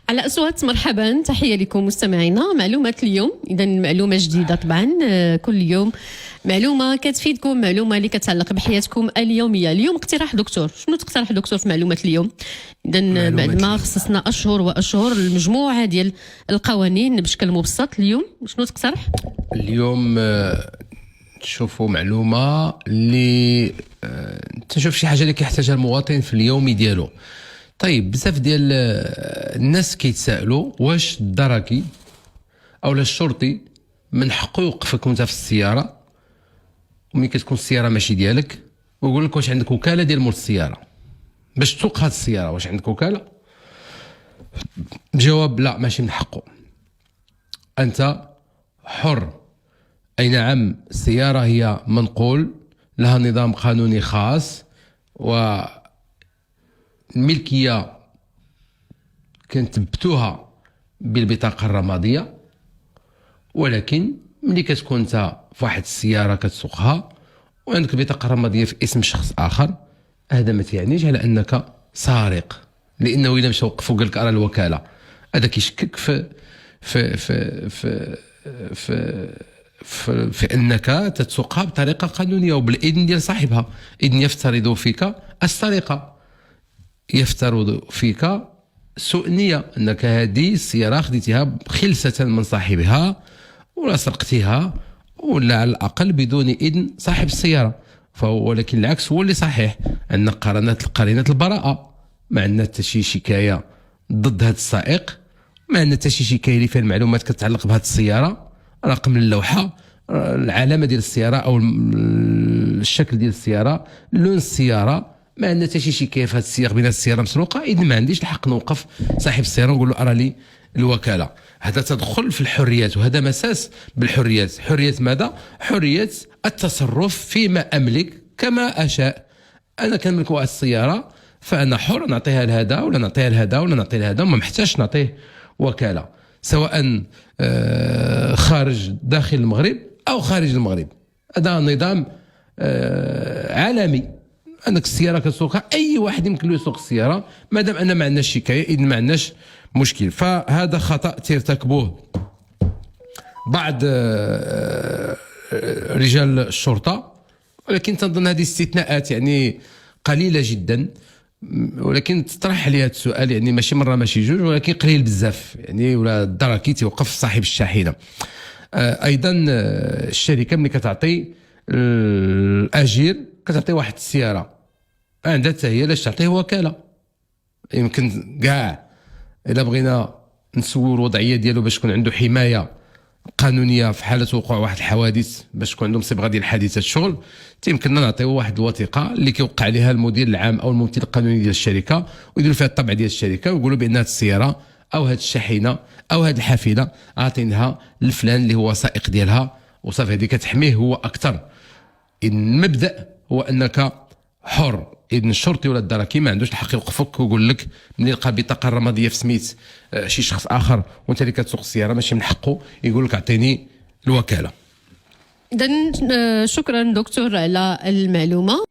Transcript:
على أصوات مرحبا، تحية لكم مستمعينا. معلومة اليوم، إذا معلومة جديدة طبعا كل يوم معلومة كتفيدكم، معلومة اللي كتعلق بحياتكم اليومية. اليوم اقتراح دكتور، شنو تقترح دكتور في معلومة اليوم؟ إذا بعد ما خصصنا أشهر وأشهر المجموعة ديال القوانين بشكل مبسط، اليوم شنو تقترح؟ اليوم تشوفوا معلومة اللي تشوف شي حاجة اللي كيحتاجها المواطن في اليومي ديالو. طيب بزاف ديال الناس كيتسائلوا واش الدركي او الشرطي من حقه يوقفك وانت في السياره وملي كتكون السياره ماشي ديالك ويقول لك واش عندك وكاله ديال مول السياره باش تسوق هذه السياره، واش عندك وكاله؟ الجواب لا، ماشي من حقه. انت حر، اي نعم السياره هي منقول لها نظام قانوني خاص و الملكية كنثبتوها بالبطاقة الرمادية، ولكن ملي كتكون انت في واحد السيارة كتسوقها وعندك البطاقة الرمادية في اسم شخص آخر، هذا ما تعنيش على أنك سارق، لأنه إذا مشى وقف وقال لك أرى الوكالة، هذا كيشكك في أنك تتسوقها بطريقة قانونية وبالإذن ديال صاحبها. إذن يفترض فيك السرقة، يفترض فيك سوء نية، أنك هذه السيارة خديتها خلسة من صاحبها ولا سرقتها ولا على الأقل بدون إذن صاحب السيارة. ولكن العكس هو اللي صحيح، أن قرينة البراءة، ما عندنا حتى شي شكاية ضد هذا السائق، ما عندنا حتى شي شكاية اللي فيها المعلومات كتتعلق بهذه السيارة، رقم اللوحة، العلامة ديال السيارة أو الشكل ديال السيارة، لون السيارة، ما عندنا حتى شي شكايه في هذا السياق بين السياره مسروقه. اذا ما عنديش الحق نوقف صاحب السياره ونقول له ارى لي الوكاله. هذا تدخل في الحريات، وهذا مساس بالحريات. حريه ماذا؟ حريه التصرف فيما املك كما اشاء. انا كنملك واحد السياره فانا حر نعطيها لهذا ولا نعطيها لهذا ولا نعطيها لهذا، وما محتاجش نعطيه وكاله، سواء خارج داخل المغرب او خارج المغرب. هذا نظام عالمي، عندك السياره كتسوقها، اي واحد يمكن له يسوق السياره ما دام ان ما عندناش شكايه، اذا ما عندناش مشكل. فهذا خطا ترتكبوه بعض رجال الشرطه، ولكن تنظن هذه استثناءات يعني قليله جدا، ولكن تطرح عليها السؤال يعني ماشي مره ماشي جوج، ولكن قليل بزاف يعني. ولا الدركي توقف صاحب الشاحنه. ايضا الشركه ملي كتعطي الاجير كتعطي واحد السياره عندها حتى هي لاش تعطيه وكاله. يمكن كاع الا بغينا نسول الوضعيه ديالو باش تكون عنده حمايه قانونيه في حاله وقوع واحد الحوادث، باش تكون عندهم صبغه ديال حادثه الشغل، يمكننا نعطيو واحد الوثيقه اللي كيوقع عليها المدير العام او الممثل القانوني ديال الشركه، ويديروا فيها الطبع ديال الشركه ويقولوا بان هذه السياره او هذه الشاحنه او هذه الحافله عاطينها لفلان اللي هو سائق ديالها، وصافي هذه كتحميه هو اكثر. المبدا هو انك حر. اذن الشرطي ولا الدركي ما عندوش الحق يوقفك ويقول لك ملي لقى البطاقه الرماديه في سميت شي شخص اخر وانت اللي كتسوق السياره، ماشي من حقه يقول لك اعطيني الوكاله. اذا شكرا دكتور على المعلومه.